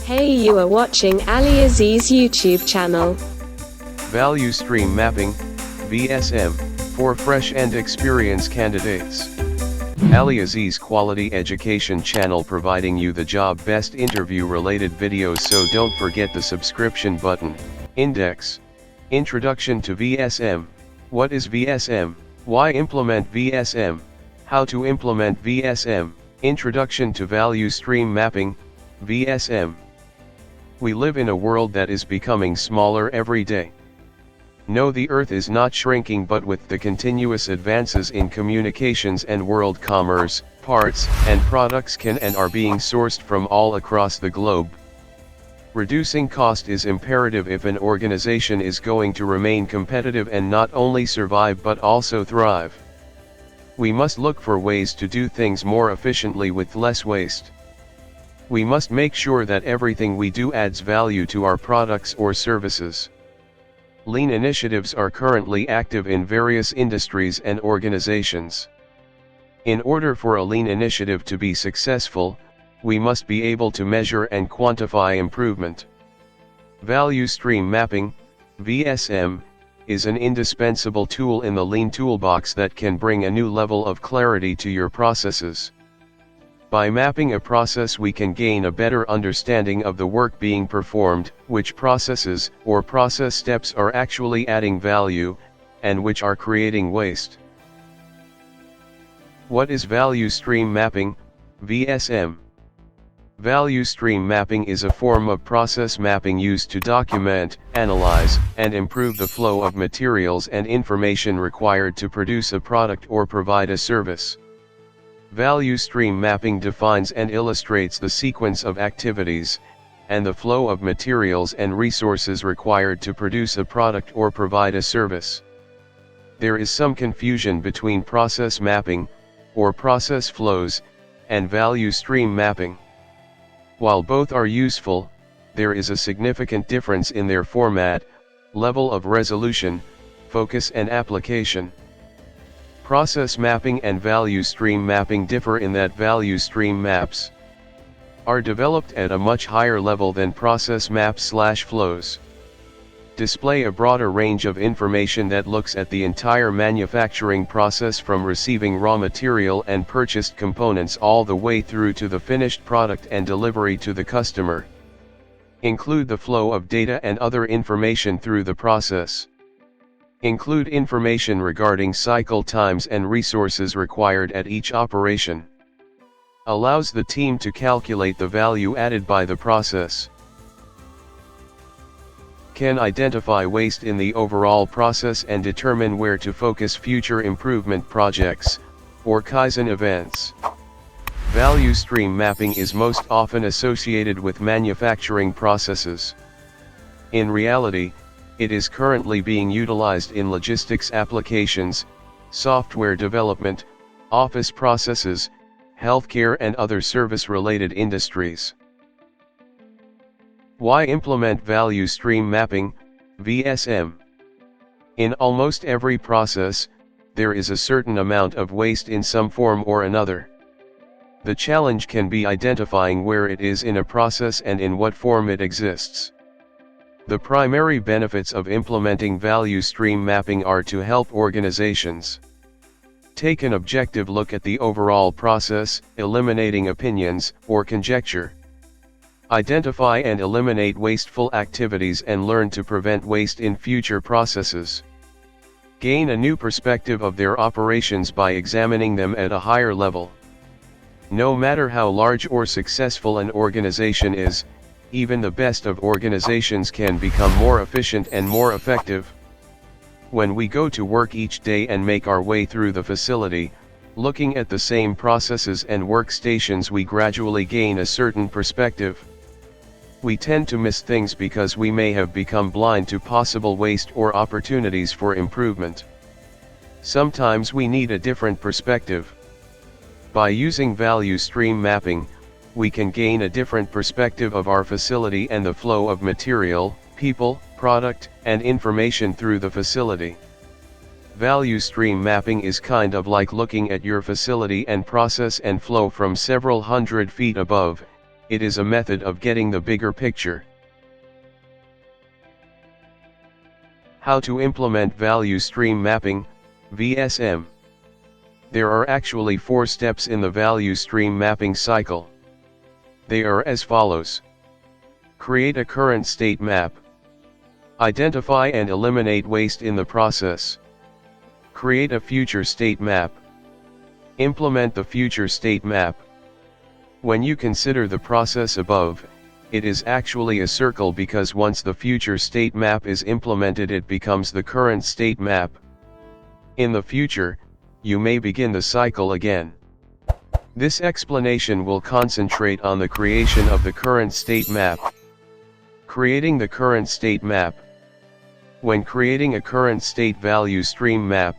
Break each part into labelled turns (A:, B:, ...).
A: Hey, you are watching AliAziz YouTube channel.
B: Value Stream Mapping, VSM, for fresh and experienced candidates. AliAziz Quality Education channel providing you the job best interview related videos, so don't forget the subscription button. Index. Introduction to VSM. What is VSM? Why implement VSM? How to implement VSM. Introduction to Value Stream Mapping, VSM. We live in a world that is becoming smaller every day. No, the earth is not shrinking, but with the continuous advances in communications and world commerce, parts and products can and are being sourced from all across the globe. Reducing cost is imperative if an organization is going to remain competitive and not only survive but also thrive. We must look for ways to do things more efficiently with less waste. We must make sure that everything we do adds value to our products or services. Lean initiatives are currently active in various industries and organizations. In order for a lean initiative to be successful, we must be able to measure and quantify improvement. Value Stream Mapping, VSM, is an indispensable tool in the lean toolbox that can bring a new level of clarity to your processes. By mapping a process, we can gain a better understanding of the work being performed, which processes or process steps are actually adding value, and which are creating waste. What is Value Stream Mapping, VSM? Value Stream Mapping is a form of process mapping used to document, analyze, and improve the flow of materials and information required to produce a product or provide a service. Value Stream Mapping defines and illustrates the sequence of activities, and the flow of materials and resources required to produce a product or provide a service. There is some confusion between process mapping, or process flows, and value stream mapping. While both are useful, there is a significant difference in their format, level of resolution, focus and application. Process mapping and value stream mapping differ in that value stream maps are developed at a much higher level than process maps/flows. Display a broader range of information that looks at the entire manufacturing process from receiving raw material and purchased components all the way through to the finished product and delivery to the customer. Include the flow of data and other information through the process. Include information regarding cycle times and resources required at each operation. Allows the team to calculate the value added by the process. Can identify waste in the overall process and determine where to focus future improvement projects, or Kaizen events. Value stream mapping is most often associated with manufacturing processes. In reality, it is currently being utilized in logistics applications, software development, office processes, healthcare and other service-related industries. Why implement value stream mapping, VSM? In almost every process, there is a certain amount of waste in some form or another. The challenge can be identifying where it is in a process and in what form it exists. The primary benefits of implementing value stream mapping are to help organizations take an objective look at the overall process, eliminating opinions or conjecture. Identify and eliminate wasteful activities and learn to prevent waste in future processes. Gain a new perspective of their operations by examining them at a higher level. No matter how large or successful an organization is, even the best of organizations can become more efficient and more effective. When we go to work each day and make our way through the facility, looking at the same processes and workstations, we gradually gain a certain perspective. We tend to miss things because we may have become blind to possible waste or opportunities for improvement. Sometimes we need a different perspective. By using value stream mapping, we can gain a different perspective of our facility and the flow of material, people, product, and information through the facility. Value stream mapping is kind of like looking at your facility and process and flow from several hundred feet above, it is a method of getting the bigger picture. How to implement value stream mapping, VSM. There are actually 4 steps in the value stream mapping cycle. They are as follows. Create a current state map. Identify and eliminate waste in the process. Create a future state map. Implement the future state map. When you consider the process above, it is actually a circle because once the future state map is implemented, it becomes the current state map. In the future, you may begin the cycle again. This explanation will concentrate on the creation of the current state map. Creating the current state map. When creating a current state value stream map,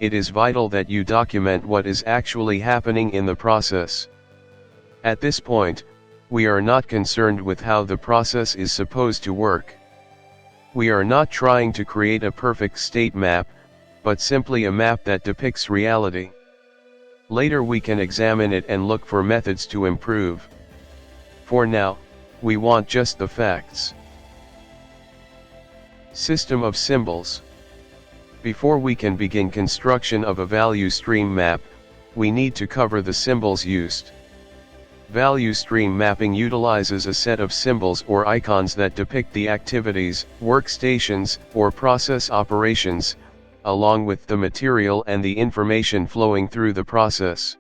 B: it is vital that you document what is actually happening in the process. At this point, we are not concerned with how the process is supposed to work. We are not trying to create a perfect state map, but simply a map that depicts reality. Later we can examine it and look for methods to improve. For now, we want just the facts. System of symbols. Before we can begin construction of a value stream map, we need to cover the symbols used. Value stream mapping utilizes a set of symbols or icons that depict the activities, workstations, or process operations, along with the material and the information flowing through the process.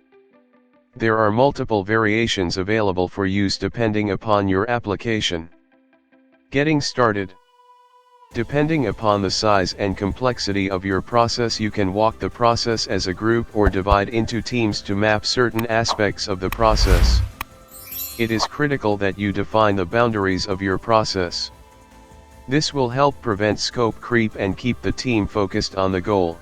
B: There are multiple variations available for use depending upon your application. Getting started. Depending upon the size and complexity of your process, you can walk the process as a group or divide into teams to map certain aspects of the process. It is critical that you define the boundaries of your process. This will help prevent scope creep and keep the team focused on the goal.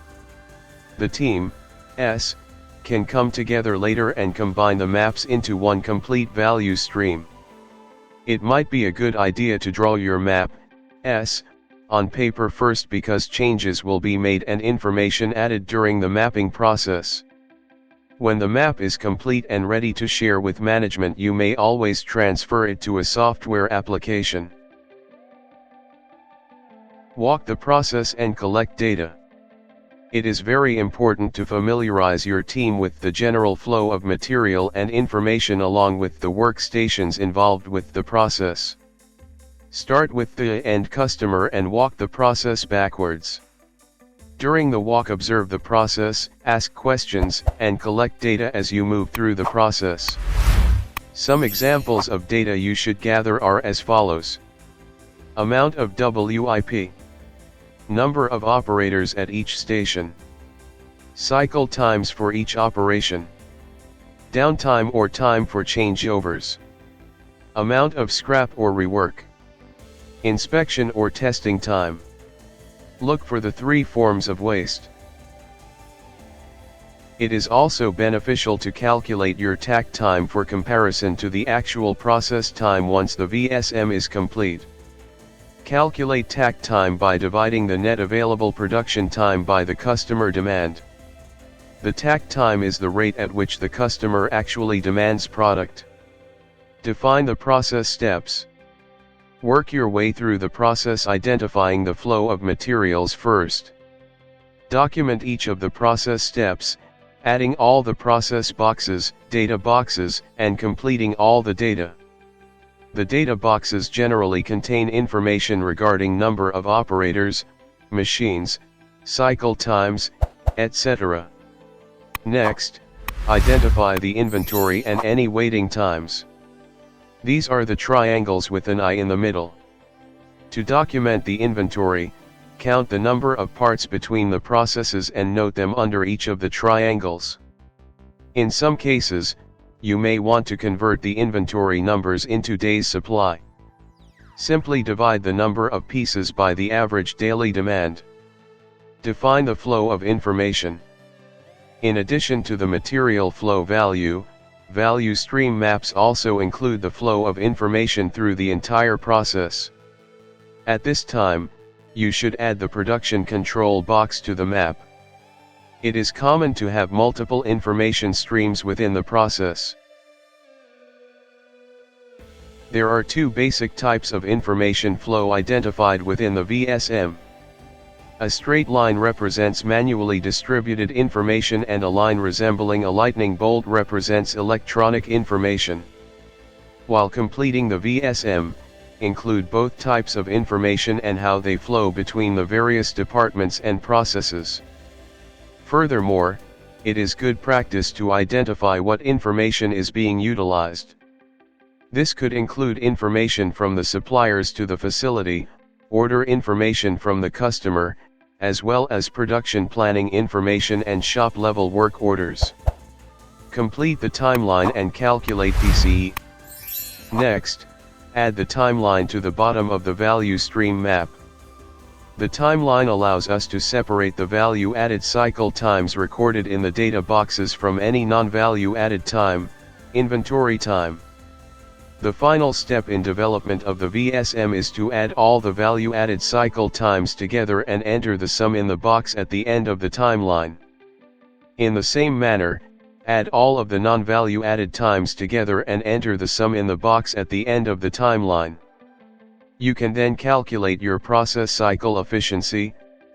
B: The team, S, can come together later and combine the maps into one complete value stream. It might be a good idea to draw your map, S, on paper first because changes will be made and information added during the mapping process. When the map is complete and ready to share with management, you may always transfer it to a software application. Walk the process and collect data. It is very important to familiarize your team with the general flow of material and information along with the workstations involved with the process. Start with the end customer and walk the process backwards. During the walk, observe the process, ask questions, and collect data as you move through the process. Some examples of data you should gather are as follows. Amount of WIP. Number of operators at each station. Cycle times for each operation. Downtime or time for changeovers. Amount of scrap or rework. Inspection or testing time. Look for the 3 forms of waste. It is also beneficial to calculate your takt time for comparison to the actual process time once the VSM is complete. Calculate takt time by dividing the net available production time by the customer demand. The takt time is the rate at which the customer actually demands product. Define the process steps. Work your way through the process identifying the flow of materials first. Document each of the process steps, adding all the process boxes, data boxes, and completing all the data. The data boxes generally contain information regarding number of operators, machines, cycle times, etc. Next, identify the inventory and any waiting times. These are the triangles with an eye in the middle. To document the inventory, count the number of parts between the processes and note them under each of the triangles. In some cases, you may want to convert the inventory numbers into days supply. Simply divide the number of pieces by the average daily demand. Define the flow of information. In addition to the material flow value stream maps also include the flow of information through the entire process. At this time, you should add the production control box to the map. It is common to have multiple information streams within the process. There are two basic types of information flow identified within the VSM. A straight line represents manually distributed information, and a line resembling a lightning bolt represents electronic information. While completing the VSM, include both types of information and how they flow between the various departments and processes. Furthermore, it is good practice to identify what information is being utilized. This could include information from the suppliers to the facility, order information from the customer, as well as production planning information and shop-level work orders. Complete the timeline and calculate PCE. Next, add the timeline to the bottom of the value stream map. The timeline allows us to separate the value-added cycle times recorded in the data boxes from any non-value-added time, inventory time. The final step in development of the VSM is to add all the value-added cycle times together and enter the sum in the box at the end of the timeline. In the same manner, add all of the non-value-added times together and enter the sum in the box at the end of the timeline. You can then calculate your process cycle efficiency,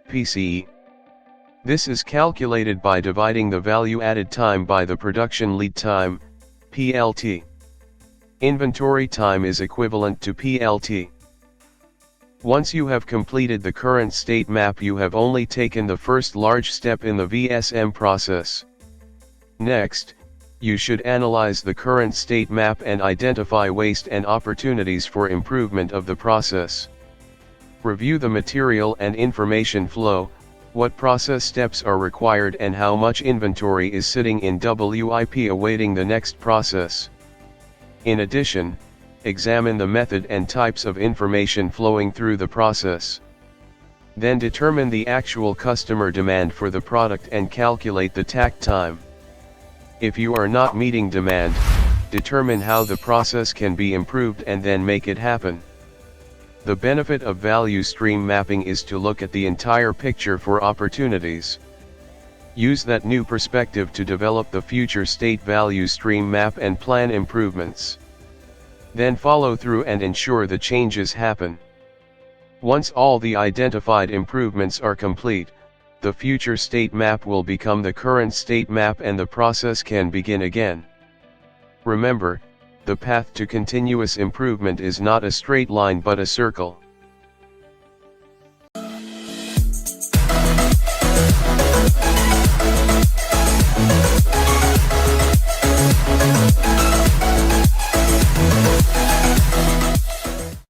B: PCE. This is calculated by dividing the value-added time by the production lead time, PLT. Inventory time is equivalent to PLT. Once you have completed the current state map, you have only taken the first large step in the VSM process. Next, you should analyze the current state map and identify waste and opportunities for improvement of the process. Review the material and information flow, what process steps are required and how much inventory is sitting in WIP awaiting the next process. In addition, examine the method and types of information flowing through the process. Then determine the actual customer demand for the product and calculate the takt time. If you are not meeting demand, determine how the process can be improved and then make it happen. The benefit of value stream mapping is to look at the entire picture for opportunities. Use that new perspective to develop the future state value stream map and plan improvements. Then follow through and ensure the changes happen. Once all the identified improvements are complete, the future state map will become the current state map and the process can begin again. Remember, the path to continuous improvement is not a straight line but a circle.